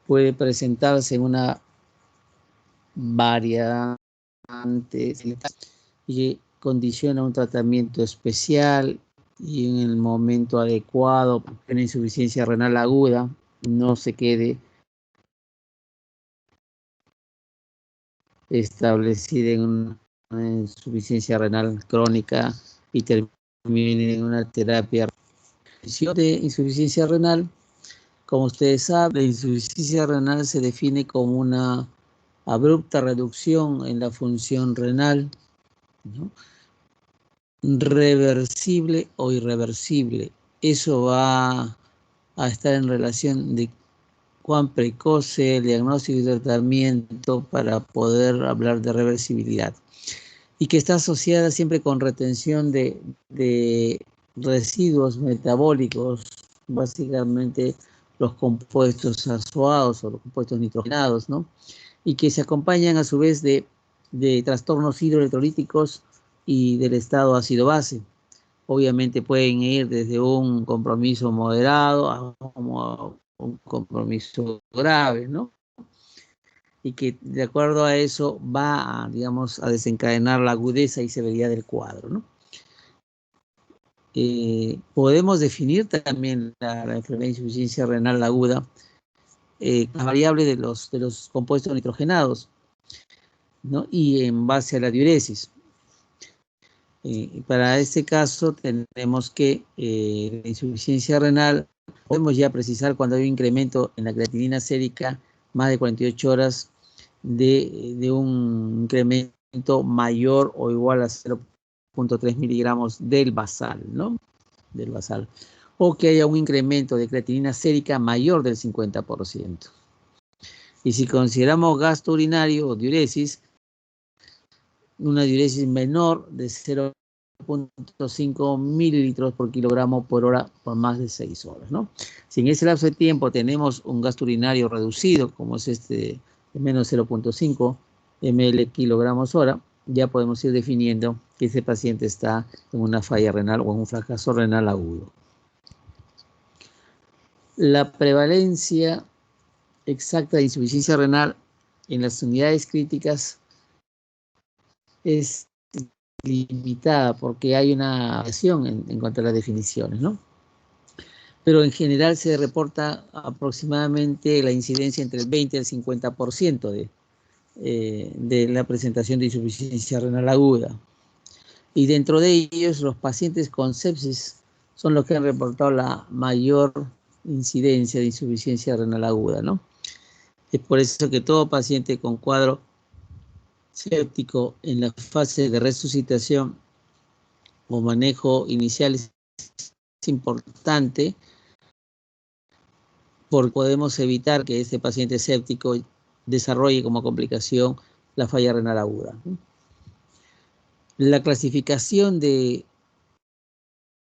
puede presentarse en una variante y condiciona un tratamiento especial y en el momento adecuado, una insuficiencia renal aguda, no se quede establecida en una insuficiencia renal crónica y termine en una terapia de insuficiencia renal. Como ustedes saben, la insuficiencia renal se define como una abrupta reducción en la función renal, ¿no? Reversible o irreversible. Eso va a estar en relación de cuán precoz sea el diagnóstico y tratamiento para poder hablar de reversibilidad. Y que está asociada siempre con retención de residuos metabólicos, básicamente los compuestos azoados o los compuestos nitrogenados, ¿no? Y que se acompañan a su vez de trastornos hidroelectrolíticos y del estado ácido-base. Obviamente pueden ir desde un compromiso moderado a un compromiso grave, ¿no? Y que de acuerdo a eso va a, digamos, a desencadenar la agudeza y severidad del cuadro, ¿no? Podemos definir también la enfermedad de insuficiencia renal aguda, la variable de los compuestos nitrogenados, ¿no? Y en base a la diuresis. Para este caso tenemos que la insuficiencia renal, podemos ya precisar cuando hay un incremento en la creatinina sérica más de 48 horas de un incremento mayor o igual a 0.3 miligramos del basal, ¿no? Del basal. O que haya un incremento de creatinina sérica mayor del 50%. Y si consideramos gasto urinario o diuresis, una diuresis menor de 0.5 mililitros por kilogramo por hora por más de 6 horas, ¿no? Si en ese lapso de tiempo tenemos un gasto urinario reducido, como es este de menos 0.5 ml kilogramos hora, ya podemos ir definiendo que ese paciente está en una falla renal o en un fracaso renal agudo. La prevalencia exacta de insuficiencia renal en las unidades críticas es limitada porque hay una variación en cuanto a las definiciones, ¿no? Pero en general se reporta aproximadamente la incidencia entre el 20 y el 50% de la presentación de insuficiencia renal aguda. Y dentro de ellos, los pacientes con sepsis son los que han reportado la mayor incidencia de insuficiencia renal aguda, ¿no? Es por eso que todo paciente con cuadro séptico en la fase de resucitación o manejo inicial es importante porque podemos evitar que este paciente séptico desarrolle como complicación la falla renal aguda. La clasificación de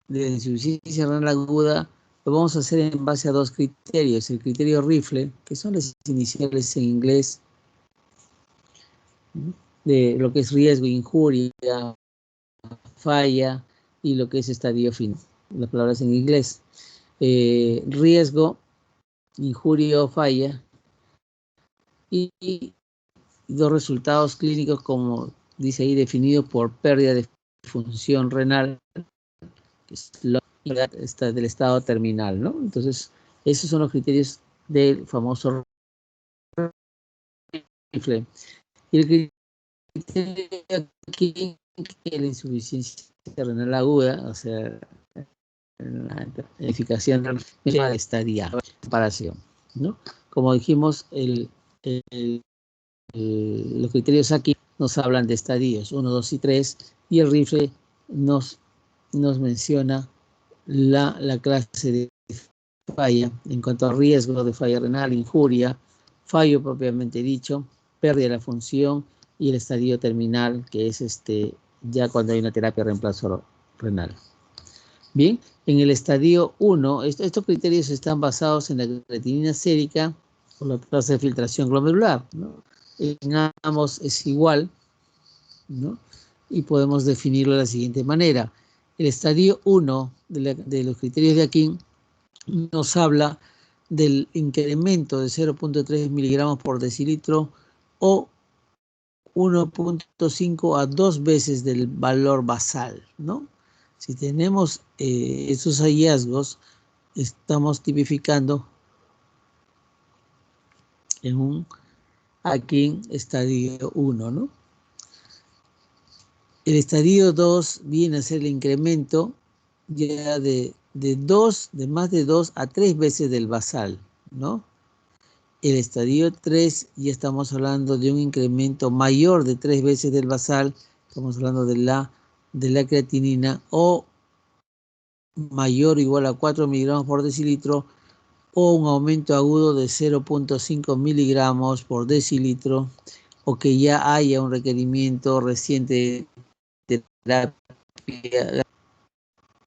insuficiencia renal aguda lo vamos a hacer en base a dos criterios. El criterio Rifle, que son las iniciales en inglés, de lo que es riesgo, injuria, falla y lo que es estadio final. Las palabras en inglés. Riesgo, injuria o falla y dos resultados clínicos, como dice ahí, definidos por pérdida de función renal, que es del estado terminal, ¿no? Entonces, esos son los criterios del famoso Rifle. Y el criterio aquí es la insuficiencia renal aguda, o sea, la identificación de la estadía, comparación, ¿no? Como dijimos, los criterios aquí nos hablan de estadios 1, 2 y 3, y el Rifle nos menciona la clase de falla en cuanto a riesgo de falla renal, injuria, fallo propiamente dicho, pérdida de la función y el estadio terminal, que es ya cuando hay una terapia de reemplazo renal. Bien, en el estadio 1, estos criterios están basados en la creatinina sérica o la tasa de filtración glomerular, ¿no? En ambos es igual, ¿no? Y podemos definirlo de la siguiente manera. El estadio 1 de los criterios de aquí nos habla del incremento de 0.3 miligramos por decilitro o 1.5 a 2 veces del valor basal, ¿no? Si tenemos esos hallazgos, estamos tipificando aquí en estadio 1, ¿no? El estadio 2 viene a ser el incremento ya de más de 2 a 3 veces del basal, ¿no? El estadio 3 ya estamos hablando de un incremento mayor de 3 veces del basal, estamos hablando de la creatinina, o mayor o igual a 4 miligramos por decilitro, o un aumento agudo de 0.5 miligramos por decilitro, o que ya haya un requerimiento reciente de terapia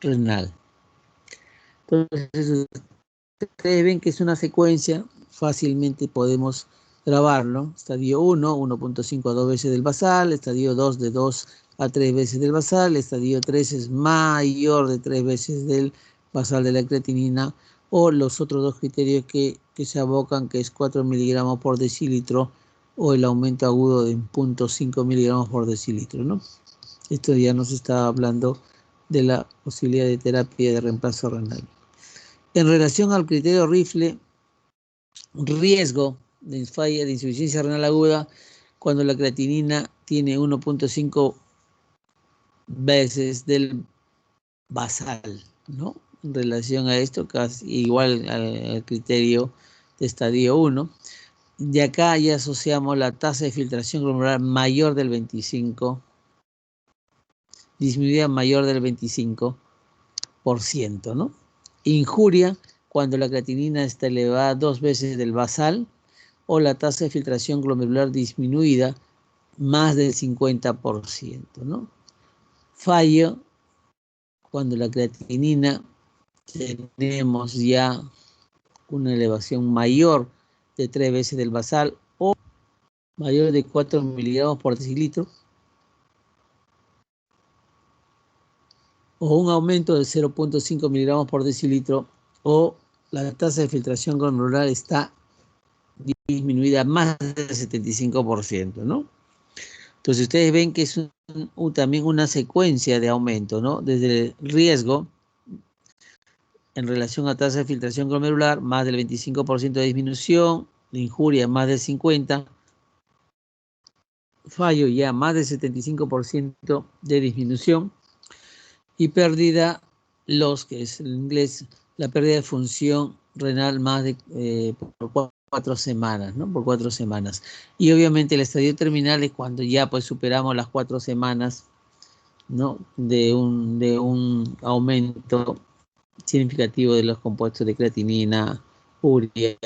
renal. Entonces, ustedes ven que es una secuencia, fácilmente podemos grabarlo. Estadio 1, 1.5 a 2 veces del basal, estadio 2 de 2 a 3 veces del basal, estadio 3 es mayor de 3 veces del basal de la creatinina, o los otros dos criterios que se abocan, que es 4 miligramos por decilitro o el aumento agudo de 0.5 miligramos por decilitro, ¿no? Esto ya nos está hablando de la posibilidad de terapia de reemplazo renal. En relación al criterio Rifle, riesgo de falla de insuficiencia renal aguda cuando la creatinina tiene 1.5 veces del basal, ¿no? En relación a esto, casi igual al criterio de estadio 1. De acá ya asociamos la tasa de filtración glomerular mayor del 25, disminuida mayor del 25%, ¿no? Injuria cuando la creatinina está elevada 2 veces del basal, o la tasa de filtración glomerular disminuida más del 50%, ¿no? Fallo cuando la creatinina tenemos ya una elevación mayor de 3 veces del basal o mayor de 4 miligramos por decilitro, o un aumento de 0.5 miligramos por decilitro, o la tasa de filtración glomerular está disminuida más del 75%, ¿no? Entonces ustedes ven que es también una secuencia de aumento, ¿no? Desde el riesgo en relación a tasa de filtración glomerular, más del 25% de disminución, la injuria más del 50%, fallo ya más del 75% de disminución, y pérdida, que es en inglés, la pérdida de función renal más de por 4 semanas, ¿no? Por 4 semanas. Y obviamente el estadio terminal es cuando ya pues superamos las 4 semanas, ¿no? De un aumento significativo de los compuestos de creatinina, urea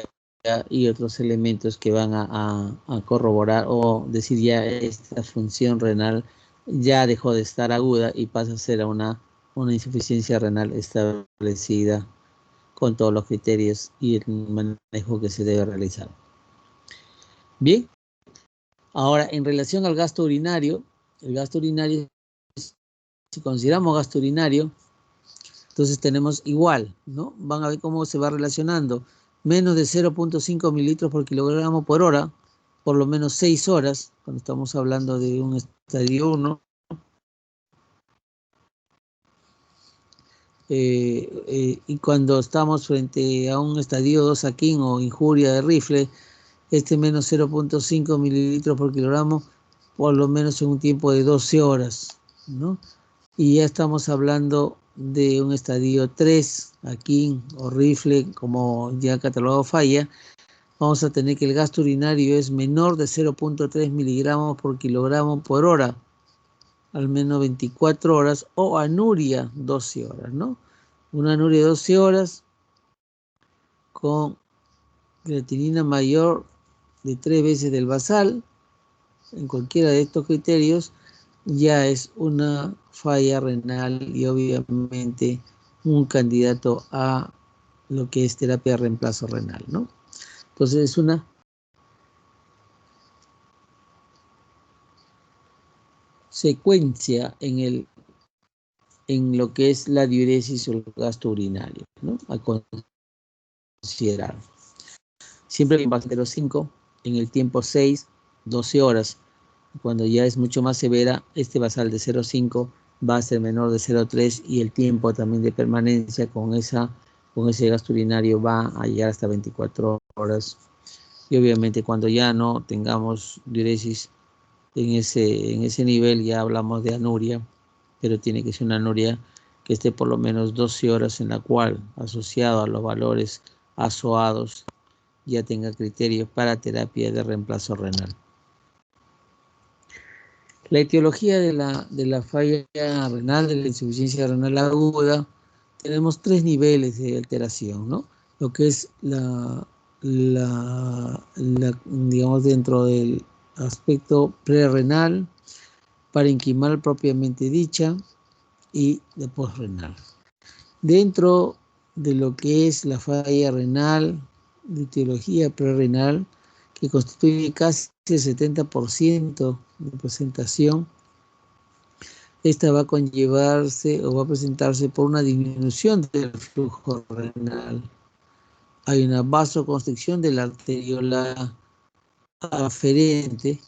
y otros elementos que van a corroborar o decir ya esta función renal ya dejó de estar aguda y pasa a ser una insuficiencia renal establecida con todos los criterios y el manejo que se debe realizar. Bien, ahora en relación al gasto urinario, el gasto urinario, si consideramos gasto urinario, entonces tenemos igual, ¿no? Van a ver cómo se va relacionando. Menos de 0.5 mililitros por kilogramo por hora, por lo menos 6 horas, cuando estamos hablando de un estadio 1. Y cuando estamos frente a un estadio 2 aquí o injuria de Rifle, menos 0.5 mililitros por kilogramo, por lo menos en un tiempo de 12 horas, ¿no? Y ya estamos hablando de un estadio 3, aquí, o Rifle, como ya catalogado falla, vamos a tener que el gasto urinario es menor de 0.3 miligramos por kilogramo por hora, al menos 24 horas, o anuria 12 horas, ¿no? Una anuria de 12 horas con creatinina mayor de 3 veces del basal, en cualquiera de estos criterios, ya es una falla renal y obviamente un candidato a lo que es terapia de reemplazo renal, ¿no? Entonces es una secuencia en lo que es la diuresis o el gasto urinario, ¿no? A considerar. Siempre en base 0,5, en el tiempo 6, 12 horas. Cuando ya es mucho más severa, este basal de 0,5 va a ser menor de 0,3 y el tiempo también de permanencia con ese gasto urinario va a llegar hasta 24 horas. Y obviamente cuando ya no tengamos diuresis en ese nivel, ya hablamos de anuria, pero tiene que ser una anuria que esté por lo menos 12 horas, en la cual, asociado a los valores azoados, ya tenga criterios para terapia de reemplazo renal. La etiología de la falla renal, de la insuficiencia renal aguda, tenemos 3 niveles de alteración, ¿no? Lo que es digamos, dentro del aspecto prerrenal, parenquimal propiamente dicha, y de posrenal. Dentro de lo que es la falla renal, de etiología prerrenal, que constituye casi el 70% de presentación, esta va a conllevarse o va a presentarse por una disminución del flujo renal. Hay una vasoconstricción de la arteriola aferente,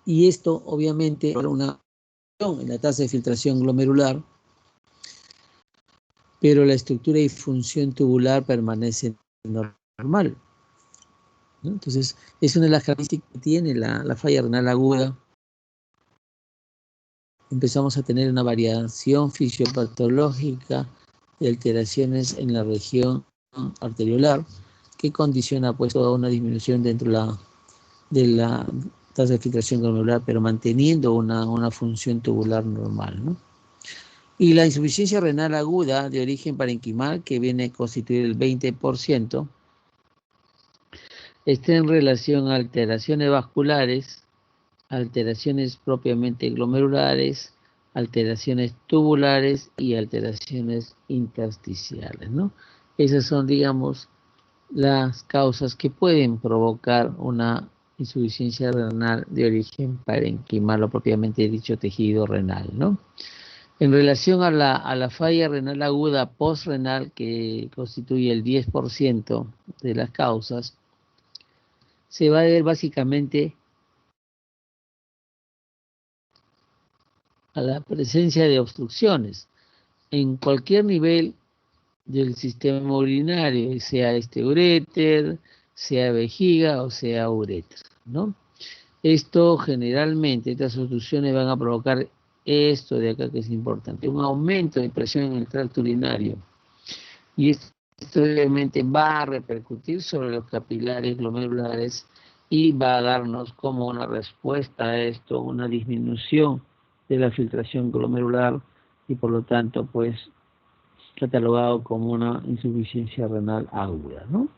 y esto obviamente para una en la tasa de filtración glomerular, pero la estructura y función tubular permanece normal, ¿no? Entonces, es una de las características que tiene la falla renal aguda. Empezamos a tener una variación fisiopatológica de alteraciones en la región arteriolar que condiciona pues toda una disminución dentro de la tasa de filtración glomerular, pero manteniendo una función tubular normal, ¿no? Y la insuficiencia renal aguda de origen parenquimal, que viene a constituir el 20%, está en relación a alteraciones vasculares, alteraciones propiamente glomerulares, alteraciones tubulares y alteraciones intersticiales, ¿no? Esas son, digamos, las causas que pueden provocar una insuficiencia renal de origen parenquimal o propiamente dicho tejido renal, ¿no? En relación a la falla renal aguda postrenal, que constituye el 10% de las causas, se va a ver básicamente a la presencia de obstrucciones en cualquier nivel del sistema urinario, sea uréter, sea vejiga o sea uretra, ¿no? Esto generalmente, estas obstrucciones van a provocar esto de acá que es importante, un aumento de presión en el tracto urinario. Y esto obviamente va a repercutir sobre los capilares glomerulares y va a darnos como una respuesta a esto, una disminución de la filtración glomerular y por lo tanto pues catalogado como una insuficiencia renal aguda, ¿no?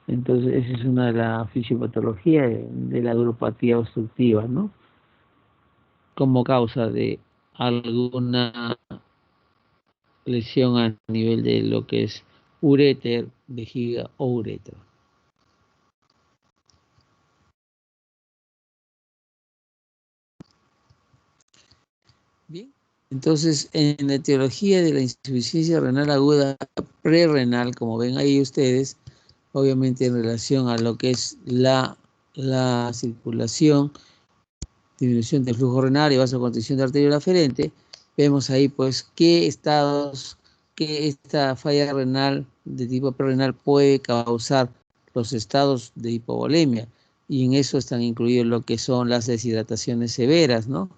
Entonces esa es una de las fisiopatologías de la neuropatía obstructiva, ¿no? Como causa de alguna lesión a nivel de lo que es uréter, vejiga o uretra. Bien, entonces en la etiología de la insuficiencia renal aguda prerrenal, como ven ahí ustedes, obviamente en relación a lo que es la circulación, disminución del flujo renal y vasoconstricción de arteriola aferente, vemos ahí pues qué estados, que esta falla renal de tipo prerrenal puede causar los estados de hipovolemia, y en eso están incluidos lo que son las deshidrataciones severas, ¿no?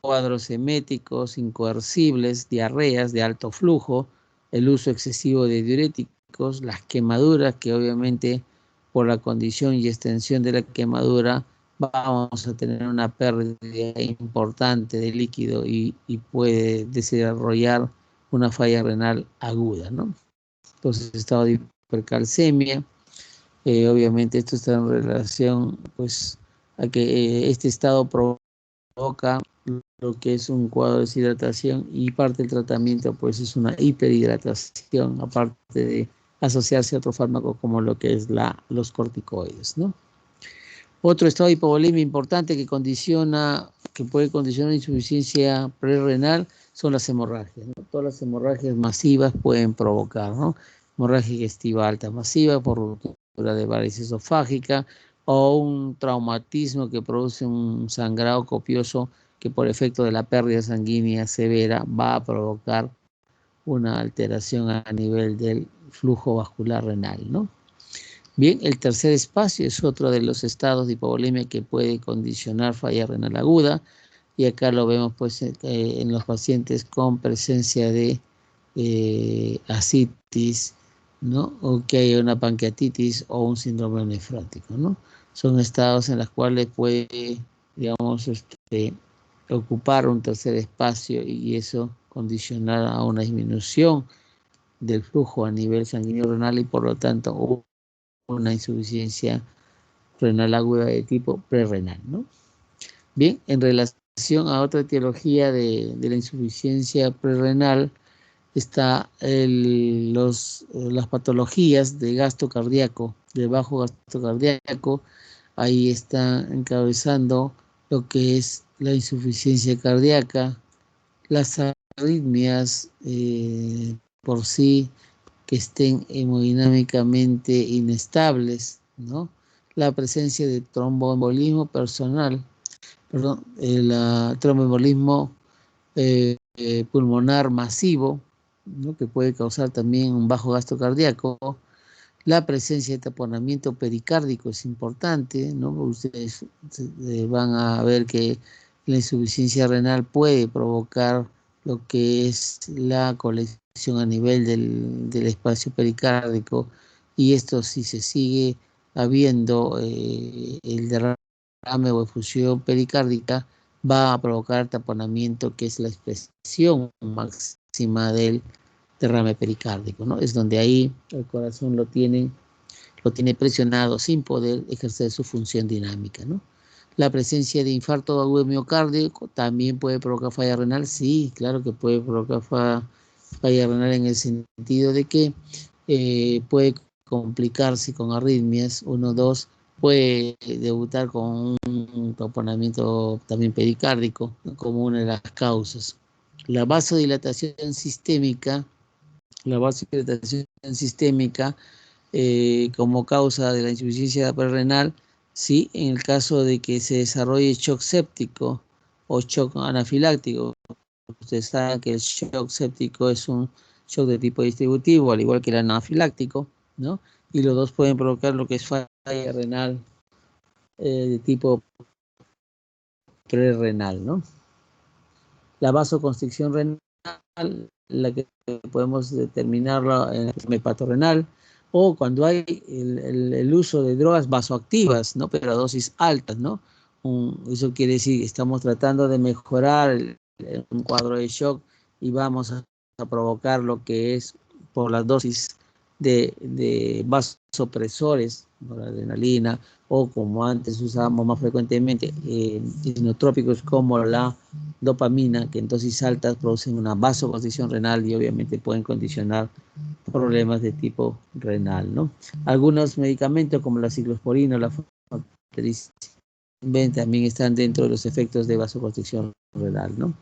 Cuadros eméticos, incoercibles, diarreas de alto flujo, el uso excesivo de diuréticos, las quemaduras, que obviamente por la condición y extensión de la quemadura vamos a tener una pérdida importante de líquido y puede desarrollar una falla renal aguda, ¿no? Entonces, estado de hipercalcemia, obviamente esto está en relación pues a que este estado provoca lo que es un cuadro de deshidratación, y parte del tratamiento pues es una hiperhidratación, aparte de asociarse a otro fármaco como lo que es los corticoides, ¿no? Otro estado de hipovolemia importante que condiciona que puede condicionar insuficiencia prerrenal son las hemorragias, ¿no? Todas las hemorragias masivas pueden provocar, ¿no? Hemorragia digestiva alta masiva por ruptura de varices esofágica o un traumatismo que produce un sangrado copioso que por efecto de la pérdida sanguínea severa va a provocar una alteración a nivel del flujo vascular renal, ¿no? Bien, el tercer espacio es otro de los estados de hipovolemia que puede condicionar falla renal aguda, y acá lo vemos pues en los pacientes con presencia de ascitis, ¿no? O que haya una pancreatitis o un síndrome nefrótico, ¿no? Son estados en los cuales puede, digamos, ocupar un tercer espacio y eso condicionar a una disminución del flujo a nivel sanguíneo renal y por lo tanto una insuficiencia renal aguda de tipo prerrenal, ¿no? Bien, en relación a otra etiología de la insuficiencia prerrenal está las patologías de gasto cardíaco, de bajo gasto cardíaco. Ahí está encabezando lo que es la insuficiencia cardíaca, las arritmias por sí que estén hemodinámicamente inestables, ¿no? La presencia de tromboembolismo tromboembolismo pulmonar masivo, ¿no? Que puede causar también un bajo gasto cardíaco. La presencia de taponamiento pericárdico es importante, ¿no? Ustedes van a ver que la insuficiencia renal puede provocar lo que es la colección a nivel del espacio pericárdico, y esto, si se sigue habiendo el derrame o efusión pericárdica, va a provocar taponamiento, que es la expresión máxima del derrame pericárdico, ¿no? Es donde ahí el corazón lo tiene presionado sin poder ejercer su función dinámica, ¿no? La presencia de infarto agudo miocárdico también puede provocar falla renal. Sí, claro que puede provocar falla renal en el sentido de que puede complicarse con arritmias. 1, 2, puede debutar con un taponamiento también pericárdico, ¿no? Como una de las causas. La vasodilatación sistémica, como causa de la insuficiencia renal, sí, en el caso de que se desarrolle shock séptico o shock anafiláctico. Ustedes saben que el shock séptico es un shock de tipo distributivo, al igual que el anafiláctico, ¿no? Y los dos pueden provocar lo que es falla renal de tipo prerrenal, ¿no? La vasoconstricción renal, la que podemos determinarla en el hepatorrenal, o cuando hay el uso de drogas vasoactivas, ¿no? Pero a dosis altas, ¿no? Eso quiere decir que estamos tratando de mejorar un cuadro de shock y vamos a provocar lo que es por las dosis de vasopresores, la adrenalina, o como antes usábamos más frecuentemente, inotrópicos como la dopamina, que en dosis altas producen una vasoconstricción renal y obviamente pueden condicionar problemas de tipo renal, ¿no? Algunos medicamentos como la ciclosporina o la fampicillina también están dentro de los efectos de vasoconstricción renal, ¿no?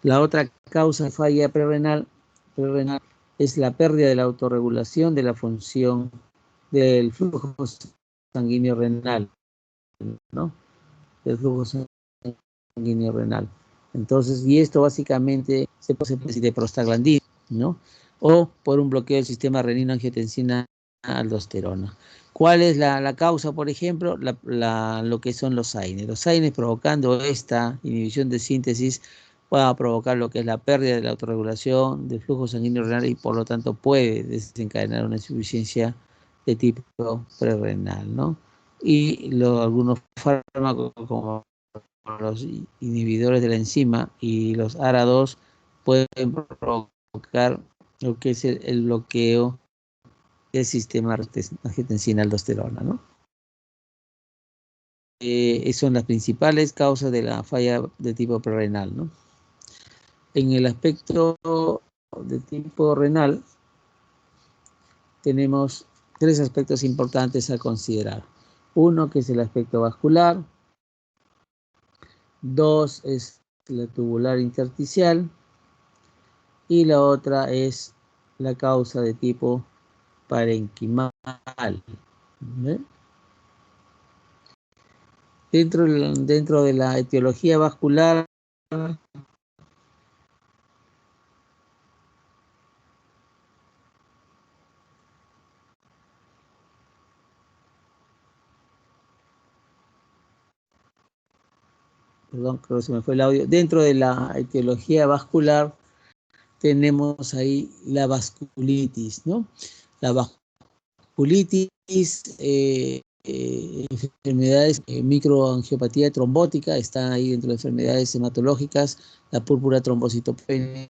La otra causa de falla prerrenal es la pérdida de la autorregulación de la función del flujo sanguíneo renal, ¿no? Del flujo sanguíneo renal. Entonces, y esto básicamente se puede de prostaglandina, ¿no? O por un bloqueo del sistema renina-angiotensina-aldosterona. ¿Cuál es la causa, por ejemplo? Lo que son los AINES. Los AINES, provocando esta inhibición de síntesis, va a provocar lo que es la pérdida de la autorregulación del flujo sanguíneo renal y por lo tanto puede desencadenar una insuficiencia de tipo prerrenal, ¿no? Y algunos fármacos como los inhibidores de la enzima y los ARA2 pueden provocar lo que es el bloqueo del sistema angiotensina-aldosterona, ¿no? Son las principales causas de la falla de tipo prerrenal, ¿no? En el aspecto de tipo renal tenemos 3 aspectos importantes a considerar. Uno, que es el aspecto vascular, 2 es la tubular intersticial y la otra es la causa de tipo parenquimal. ¿Ve? Dentro de la etiología vascular, perdón, creo que se me fue el audio, dentro de la etiología vascular tenemos ahí la vasculitis, ¿no? La vasculitis, enfermedades, microangiopatía trombótica, está ahí dentro de enfermedades hematológicas, la púrpura trombocitopénica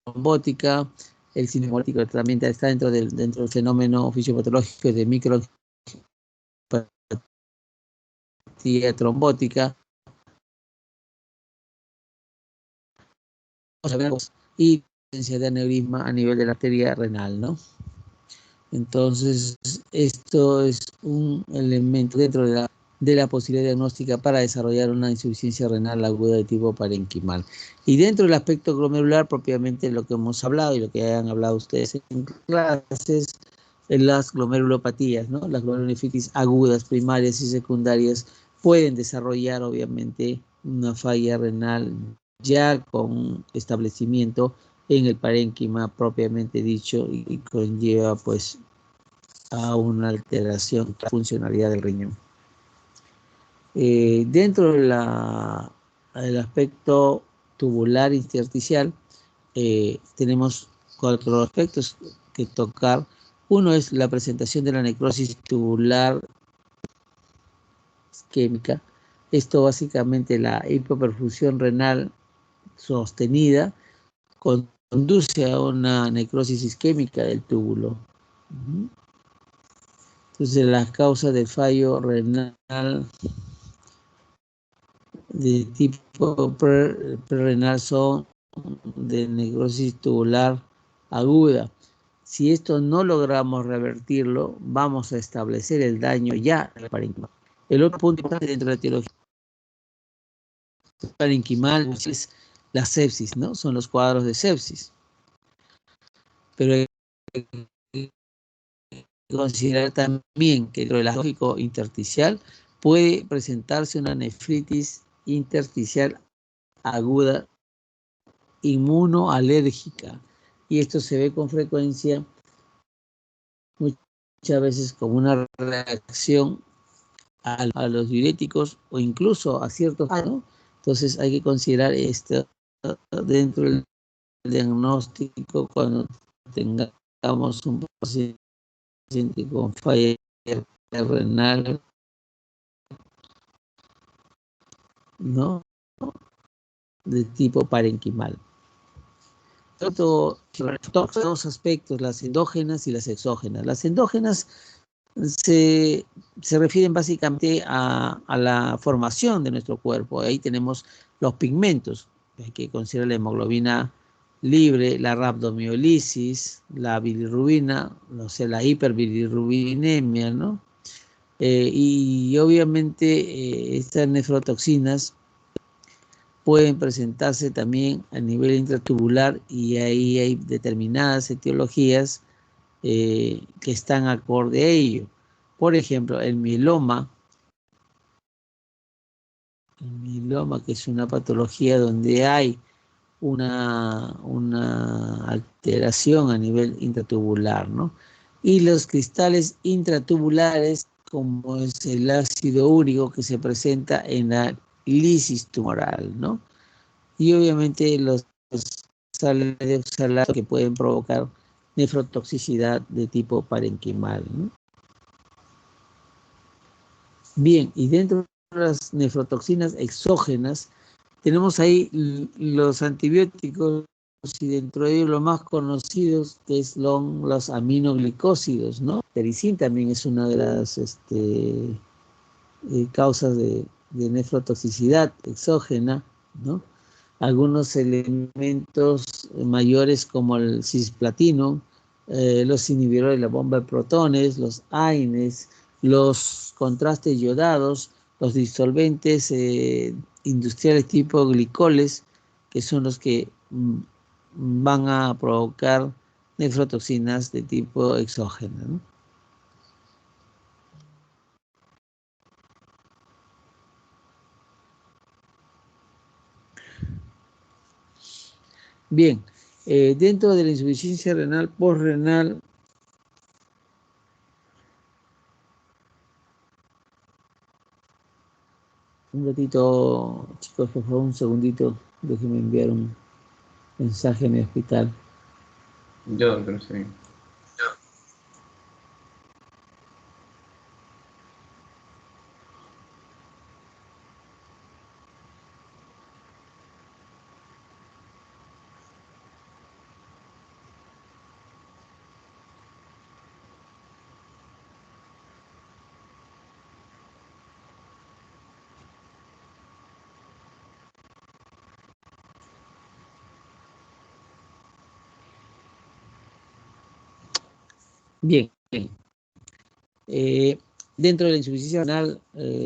trombótica, el cinemótico también está dentro del fenómeno fisiopatológico de microangiopatía trombótica, y presencia de aneurisma a nivel de la arteria renal, ¿no? Entonces, esto es un elemento dentro de la posibilidad diagnóstica para desarrollar una insuficiencia renal aguda de tipo parenquimal. Y dentro del aspecto glomerular, propiamente lo que hemos hablado y lo que han hablado ustedes en clases, en las glomerulopatías, ¿no? Las glomerulonefritis agudas, primarias y secundarias pueden desarrollar, obviamente, una falla renal ya con establecimiento en el parénquima propiamente dicho y conlleva pues a una alteración de la funcionalidad del riñón. Dentro del aspecto tubular intersticial tenemos 4 aspectos que tocar. Uno es la presentación de la necrosis tubular isquémica. Esto básicamente la hipoperfusión renal sostenida conduce a una necrosis isquémica del túbulo. Entonces las causas del fallo renal de tipo prerrenal son de necrosis tubular aguda. Si esto no logramos revertirlo, vamos a establecer el daño ya en el parénquima. El otro punto importante dentro de la etiología parenquimal es la sepsis, ¿no? Son los cuadros de sepsis. Pero hay que considerar también que dentro del lógico intersticial puede presentarse una nefritis intersticial aguda inmunoalérgica, y esto se ve con frecuencia muchas veces como una reacción a los diuréticos o incluso a ciertos, ¿no? Entonces hay que considerar esto dentro del diagnóstico cuando tengamos un paciente con falla renal, ¿no? De tipo parenquimal. Dos aspectos, las endógenas y las exógenas. Las endógenas se refieren básicamente a la formación de nuestro cuerpo. Ahí tenemos los pigmentos. Hay que considerar la hemoglobina libre, la rhabdomiolisis, la bilirrubina, no sé, la hiperbilirrubinemia, ¿no? Y obviamente estas nefrotoxinas pueden presentarse también a nivel intratubular, y ahí hay determinadas etiologías que están acorde a ello. Por ejemplo, el mieloma, que es una patología donde hay una alteración a nivel intratubular, ¿no? Y los cristales intratubulares, como es el ácido úrico que se presenta en la lisis tumoral, ¿no? Y obviamente los sales de oxalato que pueden provocar nefrotoxicidad de tipo parenquimal, ¿no? Bien, y dentro de las nefrotoxinas exógenas tenemos ahí los antibióticos, y dentro de ellos los más conocidos que son los aminoglicósidos, ¿no? Tericin también es una de las causas de nefrotoxicidad exógena, ¿no? Algunos elementos mayores como el cisplatino, los inhibidores de la bomba de protones, los AINES, los contrastes yodados, los disolventes industriales tipo glicoles, que son los que van a provocar nefrotoxinas de tipo exógeno, ¿no? Bien, dentro de la insuficiencia renal postrenal, un ratito, chicos, por favor, un segundito, déjenme enviar un mensaje a mi hospital. Yo, doctor, sí. Bien, dentro de la insuficiencia renal,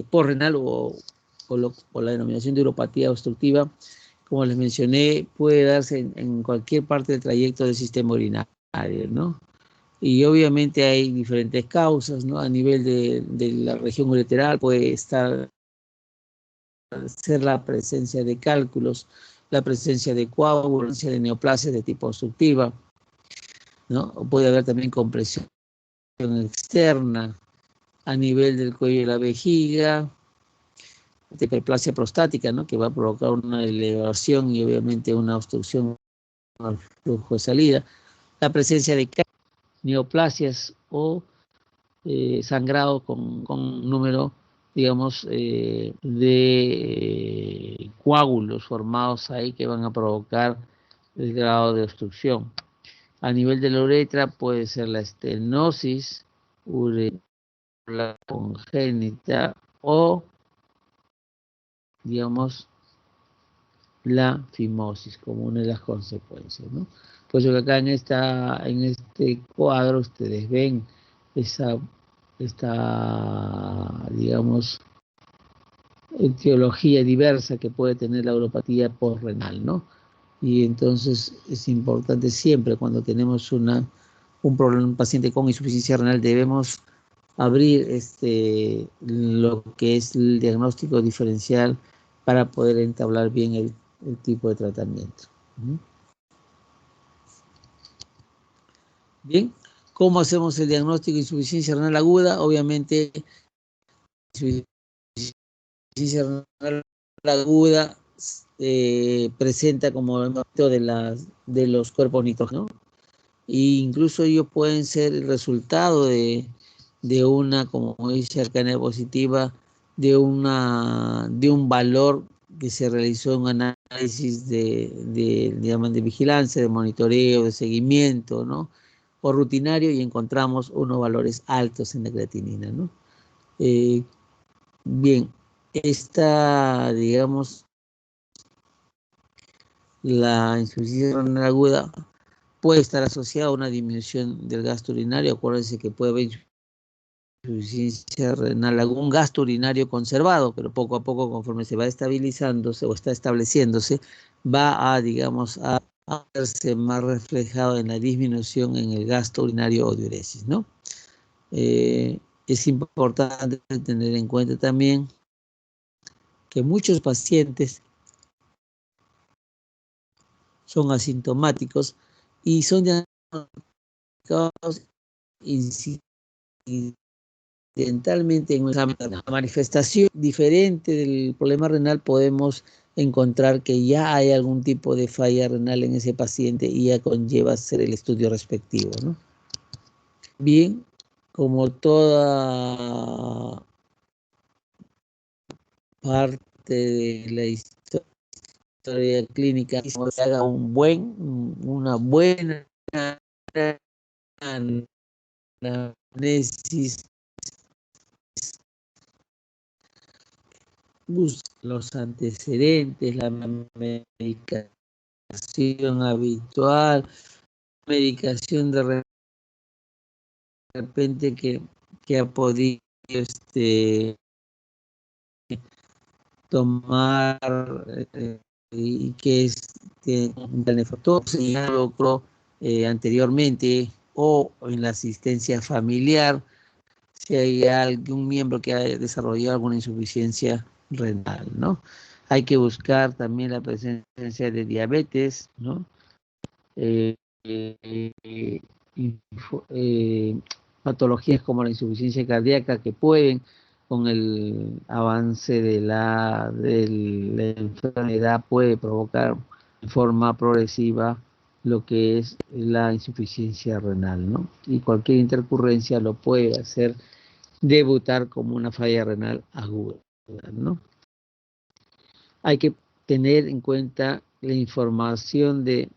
postrenal o la denominación de uropatía obstructiva, como les mencioné, puede darse en cualquier parte del trayecto del sistema urinario, ¿no? Y obviamente hay diferentes causas, ¿no? A nivel de la región ureteral puede ser la presencia de cálculos, la presencia de coágulos, la presencia de neoplasias de tipo obstructiva, ¿no? O puede haber también compresión externa a nivel del cuello de la vejiga, de hiperplasia prostática, ¿no? Que va a provocar una elevación y obviamente una obstrucción al flujo de salida, la presencia de neoplasias o sangrado con número, digamos, de coágulos formados ahí que van a provocar el grado de obstrucción. A nivel de la uretra puede ser la estenosis uretra congénita o, digamos, la fimosis como una de las consecuencias, ¿no? Pues que acá en este cuadro ustedes ven esta, digamos, etiología diversa que puede tener la uropatía postrenal, ¿no? Y entonces es importante siempre cuando tenemos un paciente con insuficiencia renal, debemos abrir lo que es el diagnóstico diferencial para poder entablar bien el tipo de tratamiento. Bien, ¿cómo hacemos el diagnóstico de insuficiencia renal aguda? Obviamente, insuficiencia renal aguda presenta como efecto de los cuerpos nitrógenos, ¿no? E incluso ellos pueden ser el resultado de una, como dice Arcana positiva, de un valor que se realizó en un análisis digamos, de vigilancia, de monitoreo, de seguimiento, ¿no? O rutinario, y encontramos unos valores altos en la creatinina, ¿no? Bien, digamos, la insuficiencia renal aguda puede estar asociada a una disminución del gasto urinario. Acuérdense que puede haber insuficiencia renal, algún gasto urinario conservado, pero poco a poco, conforme se va estabilizándose o está estableciéndose, va a, digamos, a verse más reflejado en la disminución en el gasto urinario o diuresis, ¿no? Es importante tener en cuenta también que muchos pacientes son asintomáticos y son diagnosticados incidentalmente en un examen. La manifestación diferente del problema renal podemos encontrar que ya hay algún tipo de falla renal en ese paciente y ya conlleva hacer el estudio respectivo, ¿no? Bien, como toda parte de la historia clínica, se haga una buena anamnesis, los antecedentes, la medicación habitual, medicación de repente que ha podido tomar y que es un nefrotóxico señalado anteriormente o en la asistencia familiar si hay algún miembro que ha desarrollado alguna insuficiencia renal, ¿no? Hay que buscar también la presencia de diabetes, ¿no? Eh, eh, patologías como la insuficiencia cardíaca que pueden, con el avance de la enfermedad, puede provocar de forma progresiva lo que es la insuficiencia renal, ¿no? Y cualquier intercurrencia lo puede hacer debutar como una falla renal aguda, ¿no? Hay que tener en cuenta la información de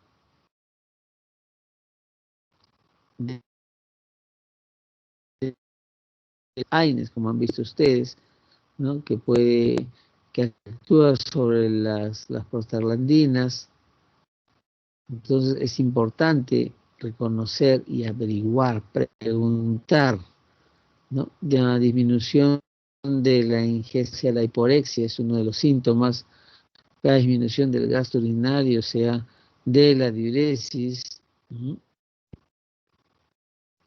AINES, como han visto ustedes, ¿no? Que actúa sobre las prostaglandinas. Entonces es importante reconocer y averiguar, preguntar, ¿no? De la disminución de la ingesta, la hiporexia es uno de los síntomas, la disminución del gasto urinario, o sea, de la diuresis.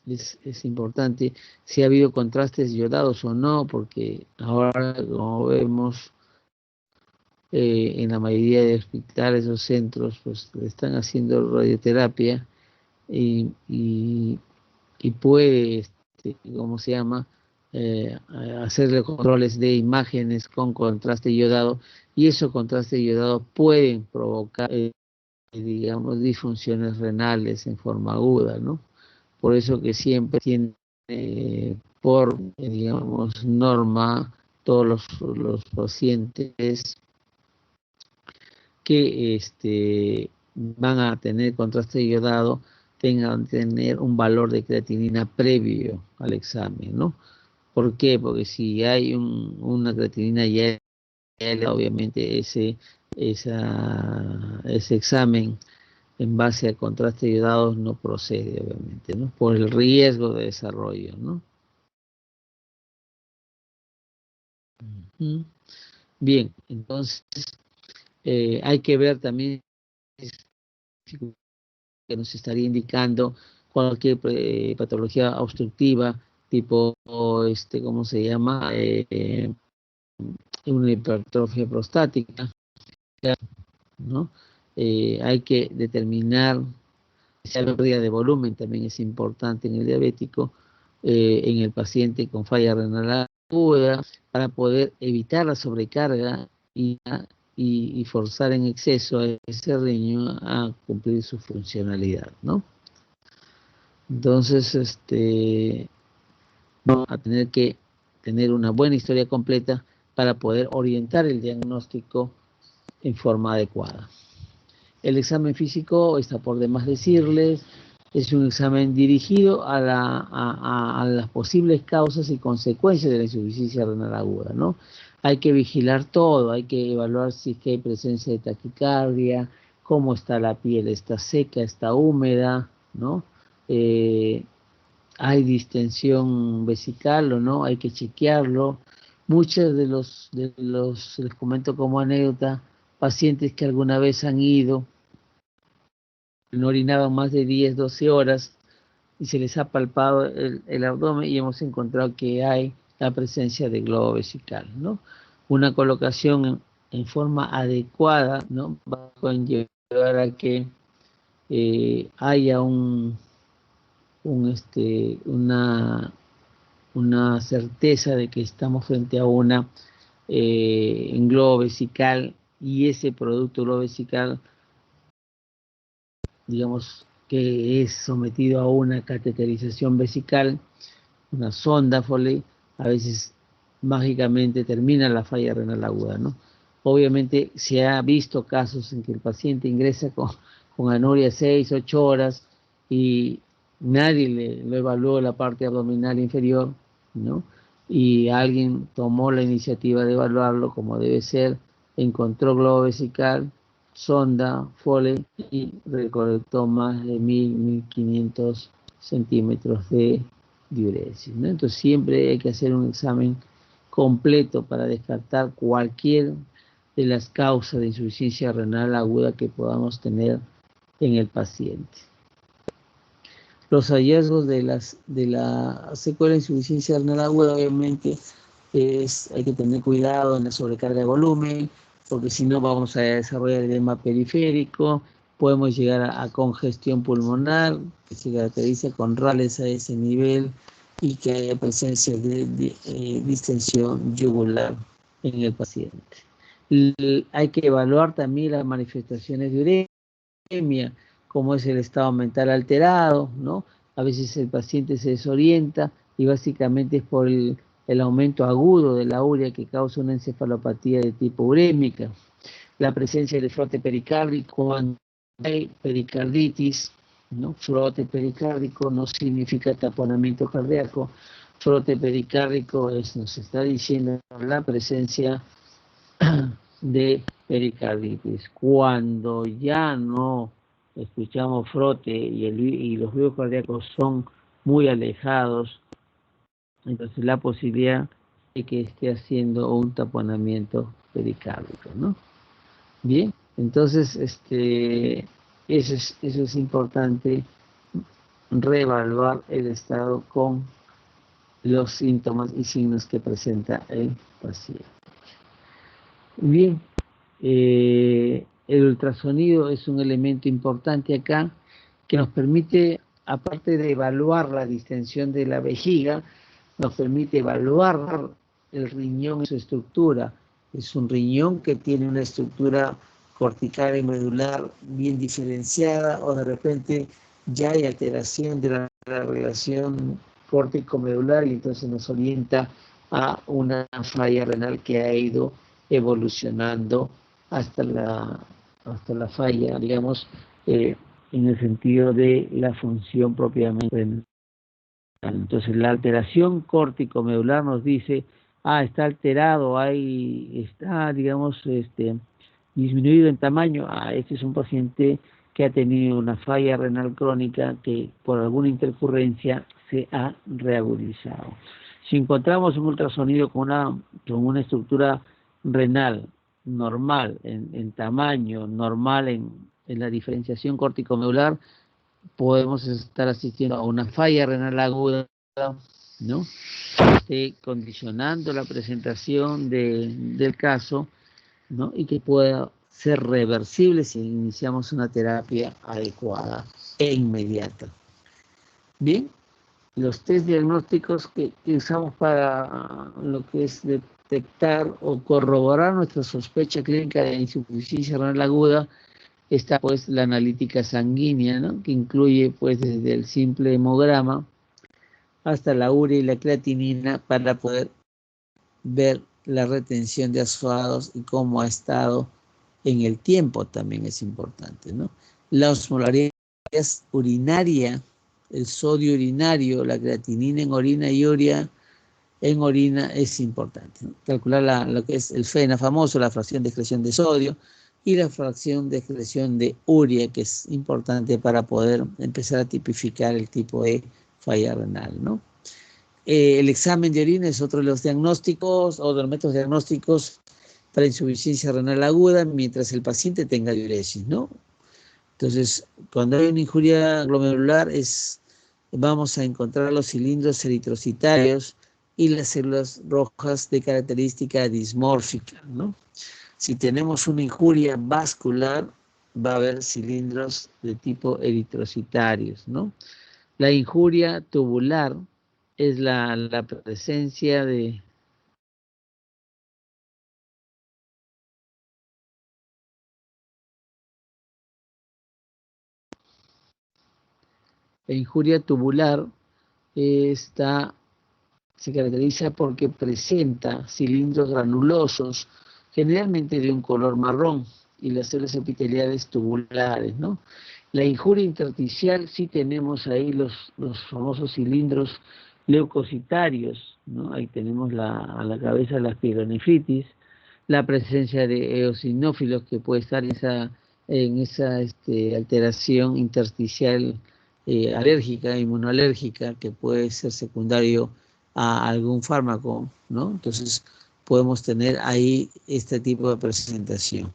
Es importante si ha habido contrastes iodados o no, porque ahora, como vemos, en la mayoría de hospitales o centros, pues están haciendo radioterapia y puede, ¿cómo se llama? Hacerle controles de imágenes con contraste iodado, y esos contrastes iodados pueden provocar, digamos, disfunciones renales en forma aguda, ¿no? Por eso que siempre tiene por, digamos, norma todos los pacientes que van a tener contraste iodado tengan que tener un valor de creatinina previo al examen, ¿no? ¿Por qué? Porque si hay una creatinina ya, obviamente ese examen en base a contraste iodado no procede, obviamente, ¿no? Por el riesgo de desarrollo, ¿no? Bien, entonces hay que ver también que nos estaría indicando cualquier patología obstructiva, tipo, ¿cómo se llama? Una hipertrofia prostática, ¿no? Hay que determinar si hay pérdida de volumen, también es importante en el diabético, en el paciente con falla renal aguda, para poder evitar la sobrecarga y forzar en exceso a ese riñón a cumplir su funcionalidad, ¿no? Entonces, vamos a tener que tener una buena historia completa para poder orientar el diagnóstico en forma adecuada. El examen físico, está por demás decirles, es un examen dirigido a las posibles causas y consecuencias de la insuficiencia renal aguda, ¿no? Hay que vigilar todo, hay que evaluar si es que hay presencia de taquicardia, cómo está la piel, está seca, está húmeda, ¿no? Hay distensión vesical o no, hay que chequearlo. Muchos les comento como anécdota, pacientes que alguna vez han ido, no orinaban más de 10, 12 horas y se les ha palpado el abdomen y hemos encontrado que hay la presencia de globo vesical, ¿no? Una colocación en forma adecuada, ¿no? Va a conllevar a que haya una certeza de que estamos frente a un globo vesical, y ese producto globo vesical, digamos, que es sometido a una cateterización vesical, una sonda Foley, a veces mágicamente termina la falla renal aguda, ¿no? Obviamente se ha visto casos en que el paciente ingresa con anuria 6, 8 horas y nadie lo evaluó la parte abdominal inferior, ¿no? Y alguien tomó la iniciativa de evaluarlo como debe ser, encontró globo vesical, sonda, Foley, y recolectó más de 1.500 centímetros de diuresis, ¿no? Entonces siempre hay que hacer un examen completo para descartar cualquier de las causas de insuficiencia renal aguda que podamos tener en el paciente. Los hallazgos de la secuela de insuficiencia renal aguda, obviamente, hay que tener cuidado en la sobrecarga de volumen, porque si no vamos a desarrollar edema periférico, podemos llegar a congestión pulmonar, que se caracteriza con rales a ese nivel, y que haya presencia de distensión yugular en el paciente. Hay que evaluar también las manifestaciones de uremia, como es el estado mental alterado, ¿no? A veces el paciente se desorienta y básicamente es por el aumento agudo de la urea que causa una encefalopatía de tipo urémica. La presencia de frote pericárdico cuando hay pericarditis, ¿no? Frote pericárdico no significa taponamiento cardíaco. Frote pericárdico nos está diciendo la presencia de pericarditis. Cuando ya no escuchamos frote y los ritmos cardíacos son muy alejados, entonces la posibilidad de que esté haciendo un taponamiento pericárdico, ¿no? Bien, entonces eso es importante, reevaluar el estado con los síntomas y signos que presenta el paciente. Bien, el ultrasonido es un elemento importante acá que nos permite, aparte de evaluar la distensión de la vejiga, nos permite evaluar el riñón y su estructura. Es un riñón que tiene una estructura cortical y medular bien diferenciada, o de repente ya hay alteración de la relación córtico-medular y entonces nos orienta a una falla renal que ha ido evolucionando hasta la falla, digamos, en el sentido de la función propiamente renal. Entonces la alteración córtico-medular nos dice, está alterado, está, digamos, disminuido en tamaño. Este es un paciente que ha tenido una falla renal crónica que por alguna intercurrencia se ha reagudizado. Si encontramos un ultrasonido con una estructura renal normal, en tamaño, normal en la diferenciación córtico-medular, podemos estar asistiendo a una falla renal aguda, ¿no? Que esté condicionando la presentación del caso, ¿no? Y que pueda ser reversible si iniciamos una terapia adecuada e inmediata. Bien, los test diagnósticos que usamos para lo que es detectar o corroborar nuestra sospecha clínica de insuficiencia renal aguda está pues la analítica sanguínea, ¿no? Que incluye pues desde el simple hemograma hasta la urea y la creatinina para poder ver la retención de ácidos y cómo ha estado en el tiempo, también es importante, ¿no? La osmolaridad urinaria, el sodio urinario, la creatinina en orina y urea en orina es importante, ¿no? Calcular lo que es el FENA famoso, la fracción de excreción de sodio, y la fracción de excreción de urea, que es importante para poder empezar a tipificar el tipo de falla renal, ¿no? El examen de orina es otro de los diagnósticos o de los métodos diagnósticos para insuficiencia renal aguda mientras el paciente tenga diuresis, ¿no? Entonces, cuando hay una injuria glomerular, vamos a encontrar los cilindros eritrocitarios y las células rojas de característica dismórfica, ¿no? Si tenemos una injuria vascular, va a haber cilindros de tipo eritrocitarios, ¿no? La injuria tubular es la presencia de la injuria tubular se caracteriza porque presenta cilindros granulosos, generalmente de un color marrón, y las células epiteliales tubulares, ¿no? La injuria intersticial sí tenemos ahí los famosos cilindros leucocitarios, ¿no? Ahí tenemos a la cabeza la pielonefritis, la presencia de eosinófilos que puede estar en esa alteración intersticial alérgica, inmunoalérgica, que puede ser secundario a algún fármaco, ¿no? Entonces, podemos tener ahí este tipo de presentación.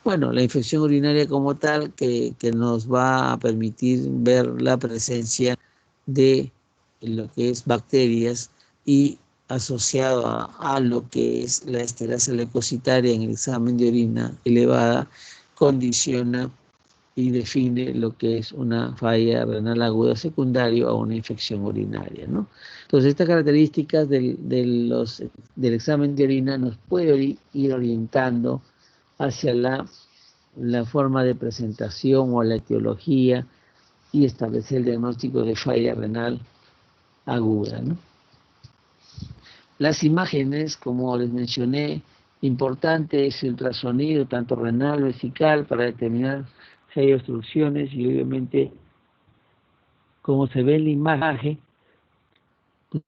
Bueno, la infección urinaria como tal que nos va a permitir ver la presencia de lo que es bacterias y asociado a lo que es la esterasa leucocitaria en el examen de orina elevada, condiciona y define lo que es una falla renal aguda secundaria a una infección urinaria, ¿no? Entonces, estas características del examen de orina nos puede ir orientando hacia la forma de presentación o la etiología y establecer el diagnóstico de falla renal aguda, ¿no? Las imágenes, como les mencioné, importante es el ultrasonido, tanto renal, vesical, para determinar si hay obstrucciones y obviamente, como se ve en la imagen,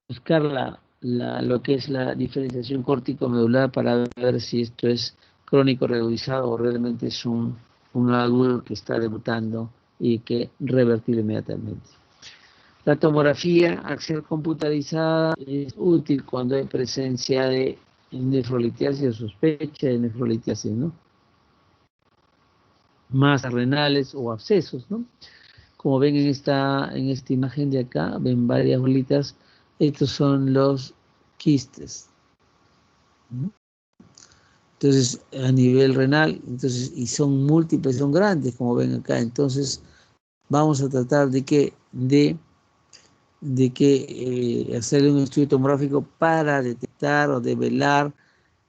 buscar lo que es la diferenciación córtico-medular para ver si esto es crónico regularizado o realmente es un agudo que está debutando y que revertir inmediatamente. La tomografía, al ser computarizada, es útil cuando hay presencia de nefrolitiasis o sospecha de nefrolitiasis, ¿no? Masas renales o abscesos, ¿no? Como ven en esta imagen de acá, ven varias bolitas. Estos son los quistes, ¿no? Entonces, a nivel renal, entonces, y son múltiples, son grandes, como ven acá. Entonces, vamos a tratar de hacerle un estudio tomográfico para detectar o develar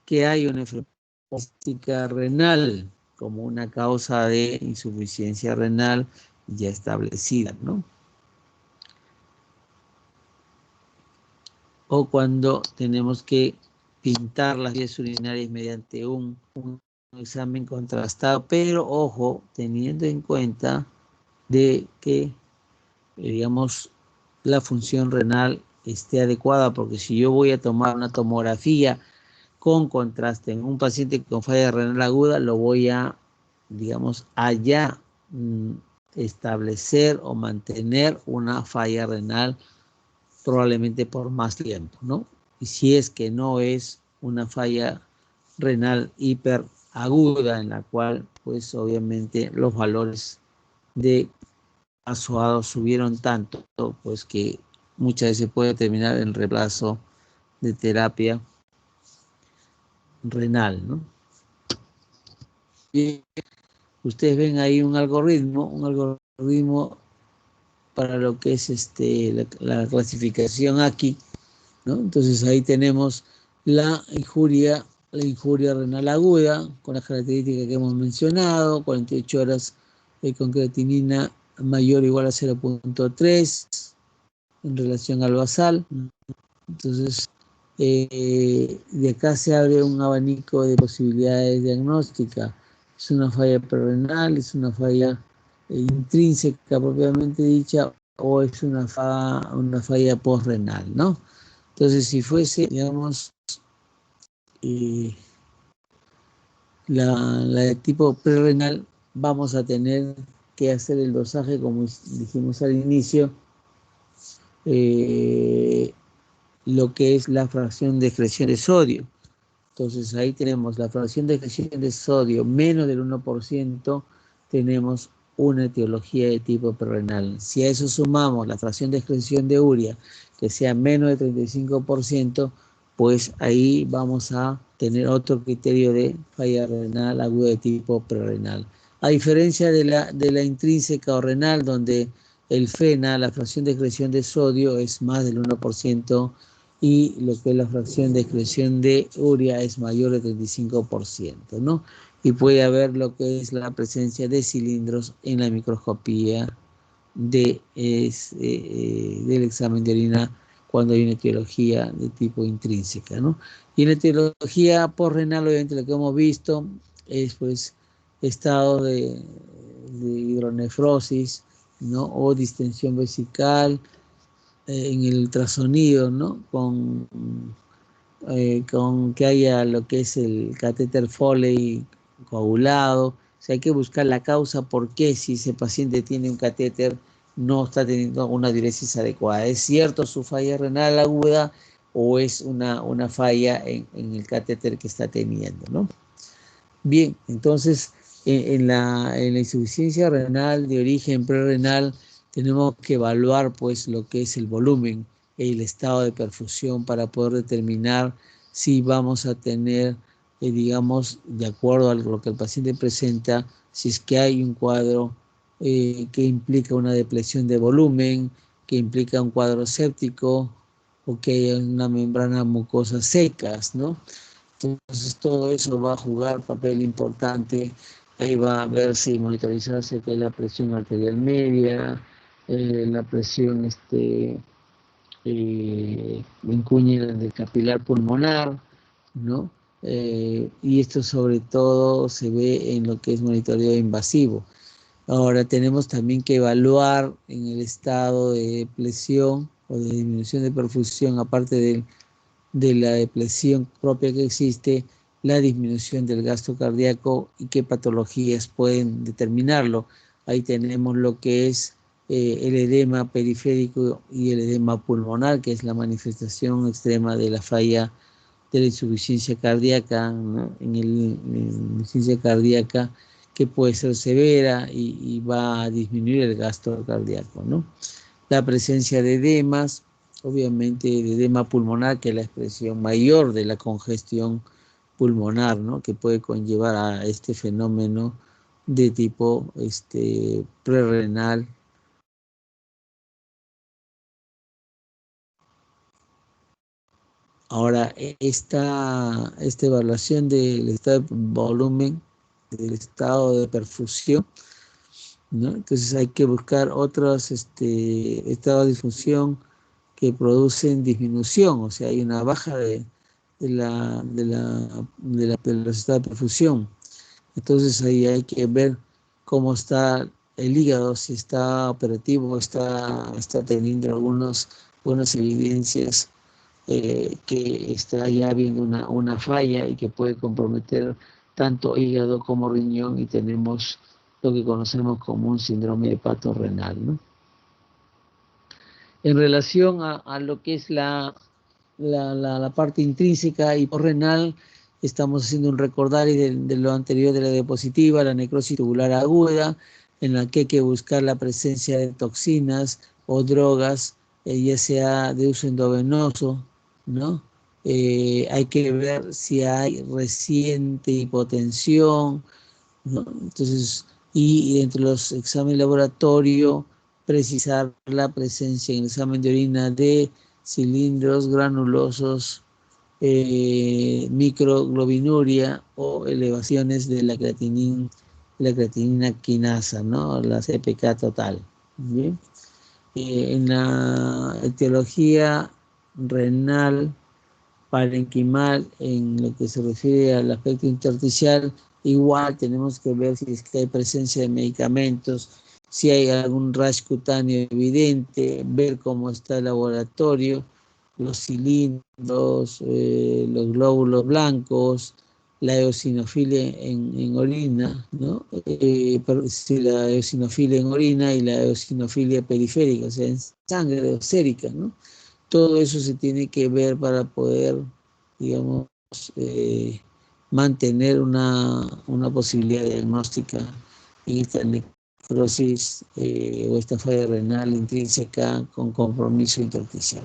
que hay una enfermedad renal como una causa de insuficiencia renal ya establecida, ¿no? O cuando tenemos que pintar las vías urinarias mediante un examen contrastado, pero ojo, teniendo en cuenta de que, digamos, la función renal esté adecuada, porque si yo voy a tomar una tomografía con contraste en un paciente con falla renal aguda, lo voy a, digamos, allá establecer o mantener una falla renal probablemente por más tiempo, ¿no? Y si es que no es una falla renal hiperaguda en la cual, pues obviamente los valores de azoado subieron tanto, pues que muchas veces puede terminar en reemplazo de terapia renal, ¿no? Y ustedes ven ahí un algoritmo para lo que es la clasificación aquí, ¿no? Entonces ahí tenemos la injuria renal aguda, con las características que hemos mencionado, 48 horas con creatinina mayor o igual a 0.3 en relación al basal. Entonces, de acá se abre un abanico de posibilidades diagnósticas. Es una falla prerenal, es una falla intrínseca propiamente dicha, o es una falla postrenal, ¿no? Entonces, si fuese, digamos, la de tipo prerenal, vamos a tener que hacer el dosaje, como dijimos al inicio, lo que es la fracción de excreción de sodio. Entonces ahí tenemos la fracción de excreción de sodio menos del 1%, tenemos una etiología de tipo prerenal. Si a eso sumamos la fracción de excreción de urea, que sea menos de 35%, pues ahí vamos a tener otro criterio de falla renal aguda de tipo prerenal. A diferencia de la intrínseca o renal, donde el FeNA, la fracción de excreción de sodio, es más del 1%, y lo que es la fracción de excreción de urea es mayor de 35%, ¿no? Y puede haber lo que es la presencia de cilindros en la microscopía del examen de orina cuando hay una etiología de tipo intrínseca, ¿no? Y en la etiología postrenal, obviamente lo que hemos visto es pues estado de hidronefrosis, ¿no? O distensión vesical, en el ultrasonido, ¿no? Con que haya lo que es el catéter Foley coagulado. O sea, hay que buscar la causa por qué si ese paciente tiene un catéter no está teniendo una diuresis adecuada. Es cierto, su falla renal aguda o es una falla en el catéter que está teniendo, ¿no? Bien, entonces en la insuficiencia renal de origen prerrenal tenemos que evaluar pues lo que es el volumen, el estado de perfusión para poder determinar si vamos a tener, digamos, de acuerdo a lo que el paciente presenta, si es que hay un cuadro que implica una depresión de volumen, que implica un cuadro séptico o que hay una membrana mucosa secas, ¿no? Entonces todo eso va a jugar papel importante. Ahí va a verse y monitorizarse que la presión arterial media, la presión incúñula del capilar pulmonar, ¿no? Y esto sobre todo se ve en lo que es monitoreo invasivo. Ahora tenemos también que evaluar en el estado de depresión o de disminución de perfusión, aparte de la depresión propia que existe, la disminución del gasto cardíaco y qué patologías pueden determinarlo. Ahí tenemos lo que es el edema periférico y el edema pulmonar, que es la manifestación extrema de la falla de la insuficiencia cardíaca, ¿no? En la insuficiencia cardíaca que puede ser severa y va a disminuir el gasto cardíaco, ¿no? La presencia de edemas, obviamente de edema pulmonar, que es la expresión mayor de la congestión pulmonar, ¿no? Que puede conllevar a este fenómeno de tipo prerrenal. Ahora, esta evaluación del estado de volumen, del estado de perfusión, ¿no? Entonces hay que buscar otros estados de difusión que producen disminución, o sea, hay una baja de los estados de perfusión. Entonces ahí hay que ver cómo está el hígado, si está operativo, está teniendo buenas evidencias que está ya habiendo una falla y que puede comprometer tanto hígado como riñón y tenemos lo que conocemos como un síndrome hepatorrenal, ¿no? En relación a lo que es la parte intrínseca y renal, estamos haciendo un recordario de lo anterior de la diapositiva, la necrosis tubular aguda, en la que hay que buscar la presencia de toxinas o drogas, ya sea de uso endovenoso, ¿no? Hay que ver si hay reciente hipotensión, ¿no? Entonces, y entre los exámenes laboratorio, precisar la presencia en el examen de orina de cilindros granulosos, microglobinuria o elevaciones de la creatinina quinasa, ¿no? La CPK total. ¿Bien? En la etiología renal parenquimal, en lo que se refiere al aspecto intersticial, igual tenemos que ver si es que hay presencia de medicamentos, si hay algún rash cutáneo evidente, ver cómo está el laboratorio, los cilindros, los glóbulos blancos, la eosinofilia en orina, ¿no? Sí, la eosinofilia en orina y la eosinofilia periférica, o sea, en sangre o sérica, ¿no? Todo eso se tiene que ver para poder, digamos, mantener una posibilidad diagnóstica en esta necrosis o esta falla renal intrínseca con compromiso intersticial.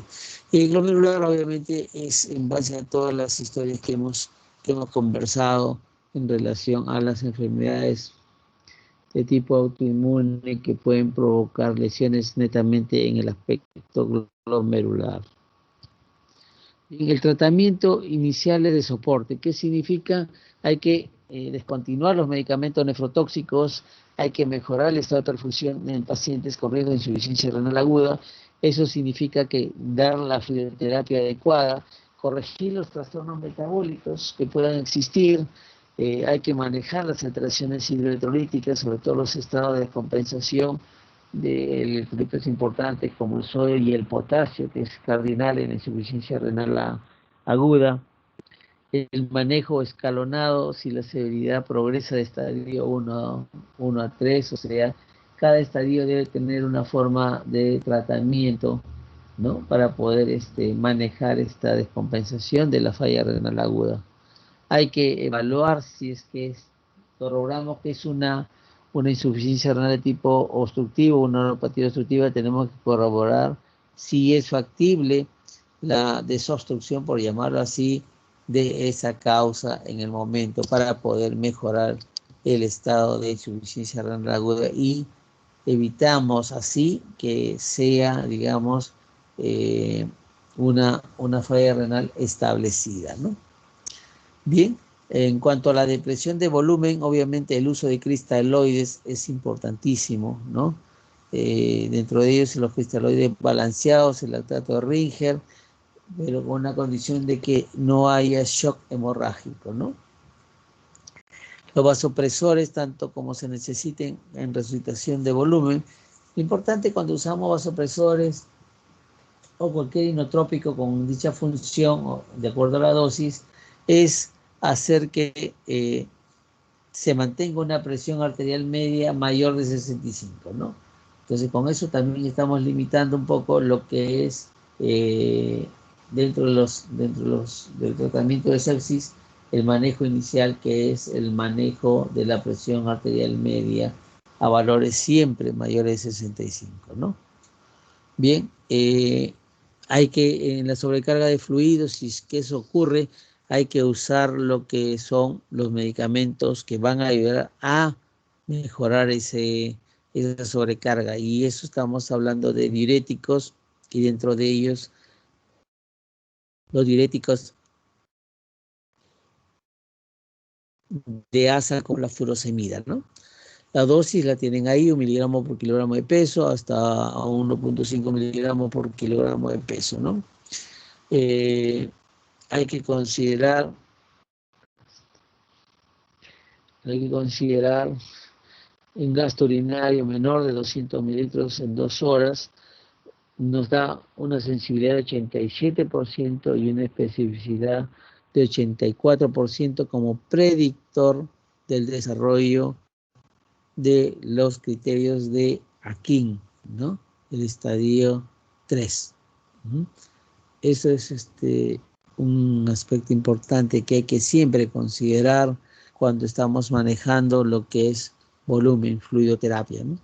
Y el glomerular obviamente es en base a todas las historias que hemos conversado en relación a las enfermedades de tipo autoinmune que pueden provocar lesiones netamente en el aspecto glomerular. En el tratamiento inicial es de soporte. ¿Qué significa? Hay que descontinuar los medicamentos nefrotóxicos, hay que mejorar el estado de perfusión en pacientes con riesgo de insuficiencia renal aguda. Eso significa que dar la fluidoterapia adecuada, corregir los trastornos metabólicos que puedan existir, hay que manejar las alteraciones hidroelectrolíticas, sobre todo los estados de descompensación de electrolitos importantes como el sodio y el potasio, que es cardinal en la insuficiencia renal aguda. El manejo escalonado, si la severidad progresa de estadio 1 a 3, o sea, cada estadio debe tener una forma de tratamiento ¿no? Para poder manejar esta descompensación de la falla renal aguda. Hay que evaluar si es que corroboramos que es una insuficiencia renal de tipo obstructivo, una neuropatía obstructiva. Tenemos que corroborar si es factible la desobstrucción, por llamarlo así, de esa causa en el momento para poder mejorar el estado de insuficiencia renal aguda y evitamos así que sea, digamos, una falla renal establecida, ¿no? Bien, en cuanto a la depresión de volumen, obviamente el uso de cristaloides es importantísimo, ¿no? Dentro de ellos los cristaloides balanceados, el lactato de Ringer, pero con una condición de que no haya shock hemorrágico, ¿no? Los vasopresores, tanto como se necesiten en resucitación de volumen. Lo importante cuando usamos vasopresores o cualquier inotrópico con dicha función, de acuerdo a la dosis, es hacer que se mantenga una presión arterial media mayor de 65, ¿no? Entonces, con eso también estamos limitando un poco lo que es dentro del tratamiento de sepsis, el manejo inicial, que es el manejo de la presión arterial media a valores siempre mayores de 65, ¿no? Bien, hay que, en la sobrecarga de fluidos, si es que eso ocurre, hay que usar lo que son los medicamentos que van a ayudar a mejorar esa sobrecarga. Y eso estamos hablando de diuréticos, y dentro de ellos los diuréticos de asa con la furosemida, ¿no? La dosis la tienen ahí, 1 miligramo por kilogramo de peso, hasta 1.5 miligramos por kilogramo de peso, ¿no? Hay que considerar un gasto urinario menor de 200 mililitros en 2 horas. Nos da una sensibilidad de 87% y una especificidad de 84% como predictor del desarrollo de los criterios de Akin, ¿no? El estadio 3. Eso es un aspecto importante que hay que siempre considerar cuando estamos manejando lo que es volumen, fluidoterapia, ¿no?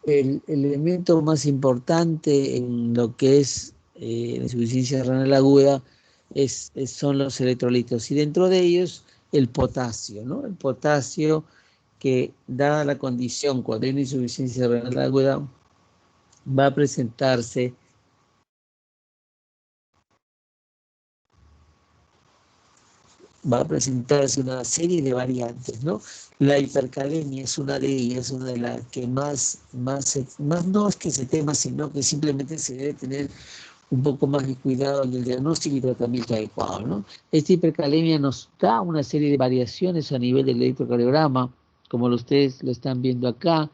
El elemento más importante en lo que es la insuficiencia renal aguda son los electrolitos, y dentro de ellos el potasio, ¿no? El potasio, que dada la condición, cuando hay una insuficiencia renal aguda, va a presentarse una serie de variantes, ¿no? La hipercalemia es una de ellas, una de las que más no es que se tema, sino que simplemente se debe tener un poco más de cuidado en el diagnóstico y tratamiento adecuado, ¿no? Esta hipercalemia nos da una serie de variaciones a nivel del electrocardiograma, como ustedes lo están viendo acá.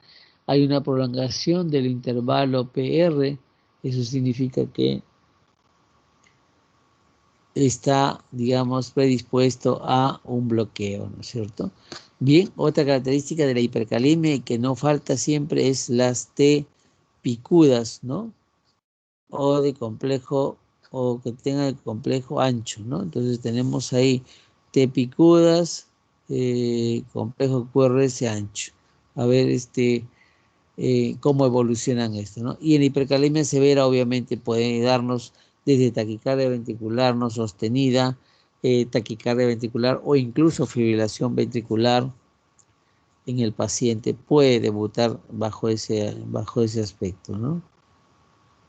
Hay una prolongación del intervalo PR, eso significa que está, digamos, predispuesto a un bloqueo, ¿no es cierto? Bien, otra característica de la hipercalemia y que no falta siempre es las T picudas, ¿no? O de complejo, o que tenga el complejo ancho, ¿no? Entonces tenemos ahí T picudas, complejo QRS ancho. A ver, cómo evolucionan esto, ¿no? Y en hipercalemia severa, obviamente, pueden darnos desde taquicardia ventricular no sostenida, taquicardia ventricular o incluso fibrilación ventricular en el paciente puede debutar bajo ese aspecto, ¿no?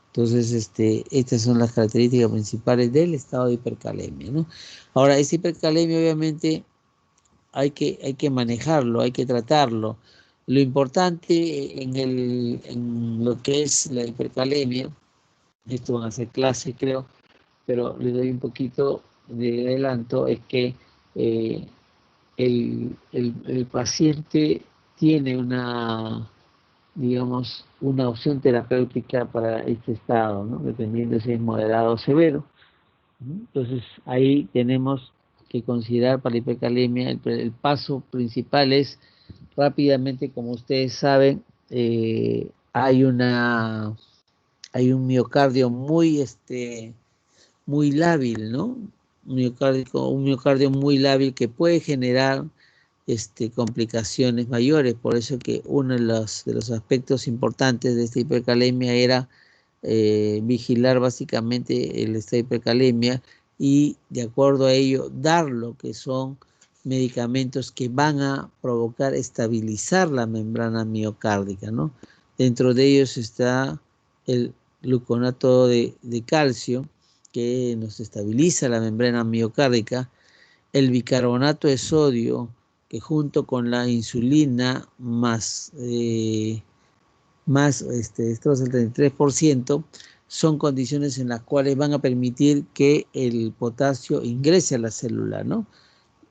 Entonces, estas son las características principales del estado de hipercalemia, ¿no? Ahora, esa hipercalemia obviamente hay que manejarlo, hay que tratarlo. Lo importante en lo que es la hipercalemia, esto van a ser clases creo, pero le doy un poquito de adelanto, es que el paciente tiene digamos, una opción terapéutica para este estado, ¿no? Dependiendo si es moderado o severo. Entonces, ahí tenemos que considerar para la hipercalemia, el paso principal es rápidamente, como ustedes saben, hay un miocardio muy lábil, ¿no? Un miocardio muy lábil que puede generar complicaciones mayores. Por eso que uno de los aspectos importantes de esta hipercalemia era vigilar básicamente el estado de hipercalemia y de acuerdo a ello dar lo que son medicamentos que van a provocar estabilizar la membrana miocárdica, ¿no? Dentro de ellos está el gluconato de calcio, que nos estabiliza la membrana miocárdica, el bicarbonato de sodio, que junto con la insulina más estos el 33%, son condiciones en las cuales van a permitir que el potasio ingrese a la célula, ¿no?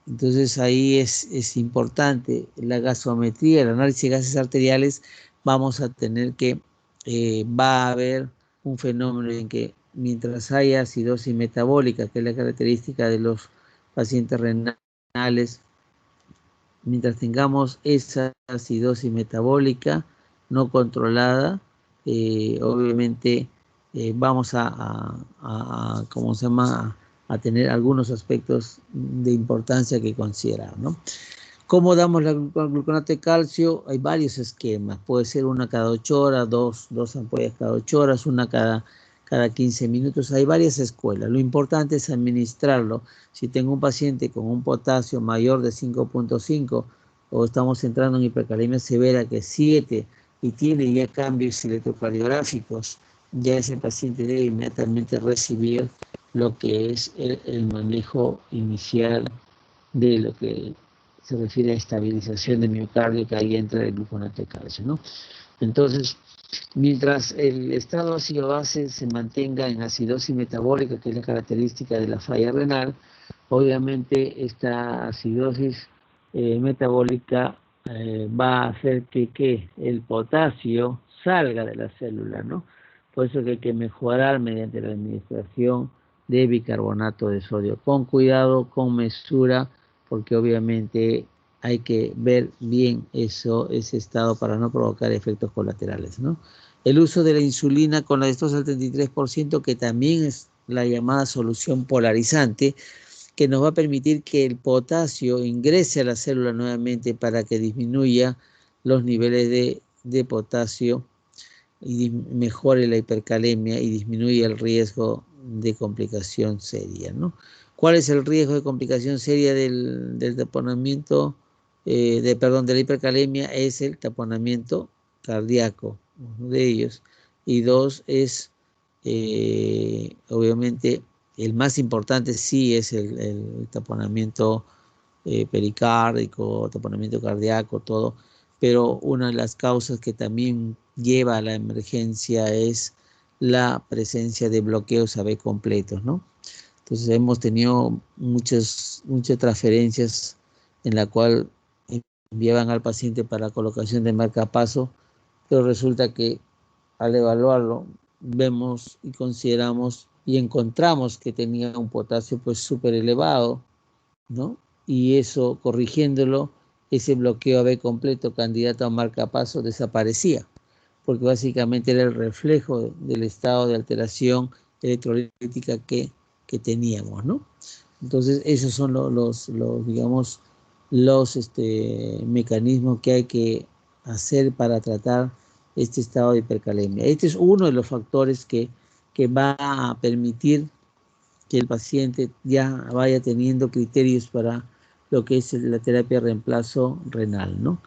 Entonces ahí es importante la gasometría, el análisis de gases arteriales. Vamos a tener que, va a haber un fenómeno en que mientras haya acidosis metabólica, que es la característica de los pacientes renales, mientras tengamos esa acidosis metabólica no controlada, obviamente vamos ¿cómo se llama? A tener algunos aspectos de importancia que considerar, ¿no? ¿Cómo damos el gluconato de calcio? Hay varios esquemas. Puede ser una cada 8 horas, dos ampollas cada 8 horas, una cada 15 minutos. Hay varias escuelas. Lo importante es administrarlo. Si tengo un paciente con un potasio mayor de 5.5 o estamos entrando en hipercalemia severa que es 7 y tiene ya cambios electrocardiográficos, ya ese paciente debe inmediatamente recibir lo que es el manejo inicial de lo que se refiere a estabilización de miocardio, que ahí entra el gluconato de calcio, ¿no? Entonces, mientras el estado ácido base se mantenga en acidosis metabólica, que es la característica de la falla renal, obviamente esta acidosis metabólica va a hacer que el potasio salga de la célula, ¿no? Por eso que hay que mejorar mediante la administración de bicarbonato de sodio, con cuidado, con mesura, porque obviamente hay que ver bien ese estado para no provocar efectos colaterales, ¿no? El uso de la insulina con la dextrosa al 33%, que también es la llamada solución polarizante, que nos va a permitir que el potasio ingrese a la célula nuevamente para que disminuya los niveles de potasio y mejore la hipercalemia y disminuya el riesgo de complicación seria, ¿no? ¿Cuál es el riesgo de complicación seria del taponamiento, de la hipercalemia? Es el taponamiento cardíaco, uno de ellos. Y dos es, obviamente, el más importante sí es el taponamiento pericárdico, taponamiento cardíaco, todo, pero una de las causas que también lleva a la emergencia es la presencia de bloqueos AB completos, ¿no? Entonces hemos tenido muchas transferencias en la cual enviaban al paciente para colocación de marcapaso, pero resulta que al evaluarlo vemos y consideramos y encontramos que tenía un potasio pues súper elevado, ¿no? Y eso, corrigiéndolo, ese bloqueo AB completo candidato a marcapaso desaparecía, porque básicamente era el reflejo del estado de alteración electrolítica que teníamos, ¿no? Entonces, esos son digamos, los mecanismos que hay que hacer para tratar este estado de hipercalemia. Este es uno de los factores que va a permitir que el paciente ya vaya teniendo criterios para lo que es la terapia de reemplazo renal, ¿no?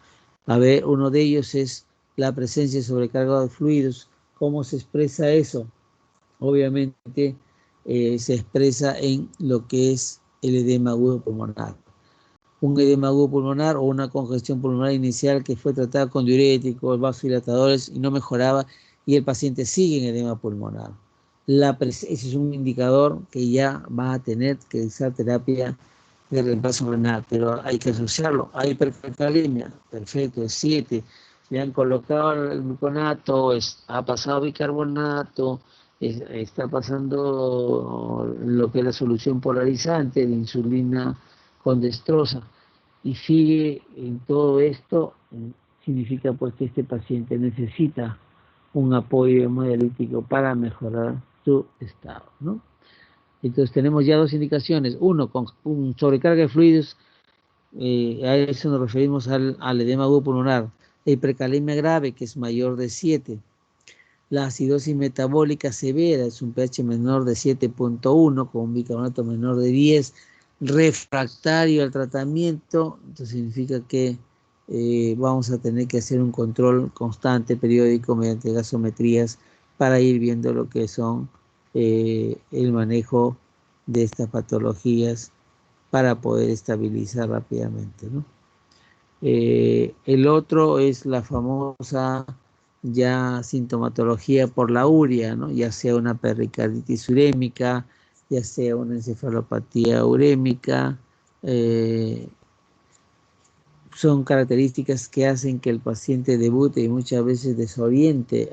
A ver, uno de ellos es la presencia de sobrecarga de fluidos. ¿Cómo se expresa eso? Obviamente se expresa en lo que es el edema agudo pulmonar. Un edema agudo pulmonar o una congestión pulmonar inicial que fue tratada con diuréticos, vasodilatadores y no mejoraba, y el paciente sigue en edema pulmonar. Ese es un indicador que ya va a tener que usar terapia de reemplazo renal, pero hay que asociarlo. Hay hipercalemia, perfecto, es 7. Le han colocado el gluconato, ha pasado bicarbonato, está pasando lo que es la solución polarizante de insulina con dextrosa, y sigue en todo esto significa pues que este paciente necesita un apoyo hemodialítico para mejorar su estado, ¿no? Entonces tenemos ya dos indicaciones. Uno, con sobrecarga de fluidos, a eso nos referimos al edema agudo pulmonar. La hipercalemia grave, que es mayor de 7. La acidosis metabólica severa, es un pH menor de 7.1, con un bicarbonato menor de 10. Refractario al tratamiento, entonces significa que vamos a tener que hacer un control constante, periódico, mediante gasometrías, para ir viendo lo que son el manejo de estas patologías para poder estabilizar rápidamente, ¿no? El otro es la famosa ya sintomatología por la urea, ¿no? Ya sea una pericarditis urémica, ya sea una encefalopatía urémica, son características que hacen que el paciente debute y muchas veces desoriente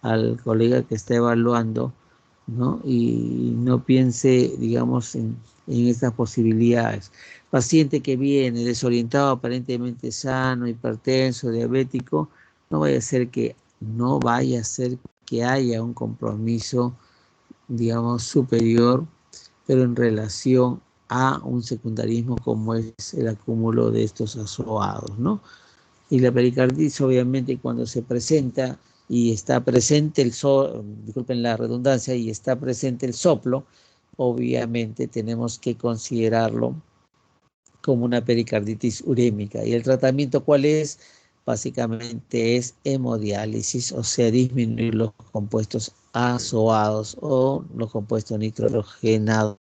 al colega que está evaluando, ¿no? Y no piense, digamos, en estas posibilidades. Paciente que viene desorientado, aparentemente sano, hipertenso, diabético, no vaya a ser que haya un compromiso, digamos, superior, pero en relación a un secundarismo como es el acúmulo de estos azoados, ¿no? Y la pericarditis, obviamente, cuando se presenta y está presente disculpen la redundancia, y está presente el soplo, obviamente tenemos que considerarlo como una pericarditis urémica. ¿Y el tratamiento cuál es? Básicamente es hemodiálisis, o sea, disminuir los compuestos azoados o los compuestos nitrogenados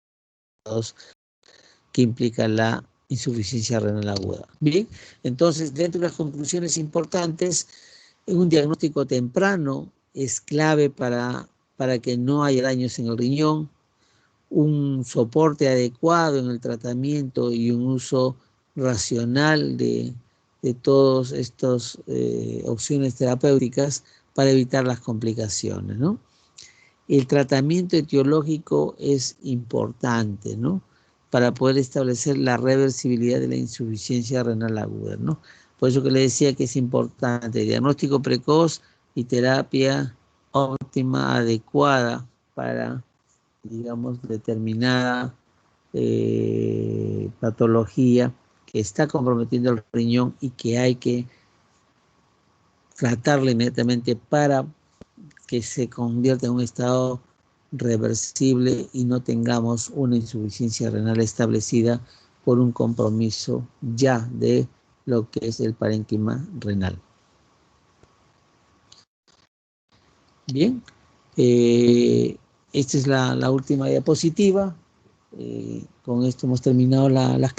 que implica la insuficiencia renal aguda. Bien, entonces, dentro de las conclusiones importantes, un diagnóstico temprano es clave para que no haya daños en el riñón, un soporte adecuado en el tratamiento y un uso racional de todas estas opciones terapéuticas para evitar las complicaciones, ¿no? El tratamiento etiológico es importante, ¿no? Para poder establecer la reversibilidad de la insuficiencia renal aguda, ¿no? Por eso que le decía que es importante diagnóstico precoz y terapia óptima, adecuada para, digamos, determinada patología que está comprometiendo el riñón y que hay que tratarla inmediatamente para que se convierta en un estado reversible y no tengamos una insuficiencia renal establecida por un compromiso ya de lo que es el parénquima renal. Bien, esta es la última diapositiva. Con esto hemos terminado las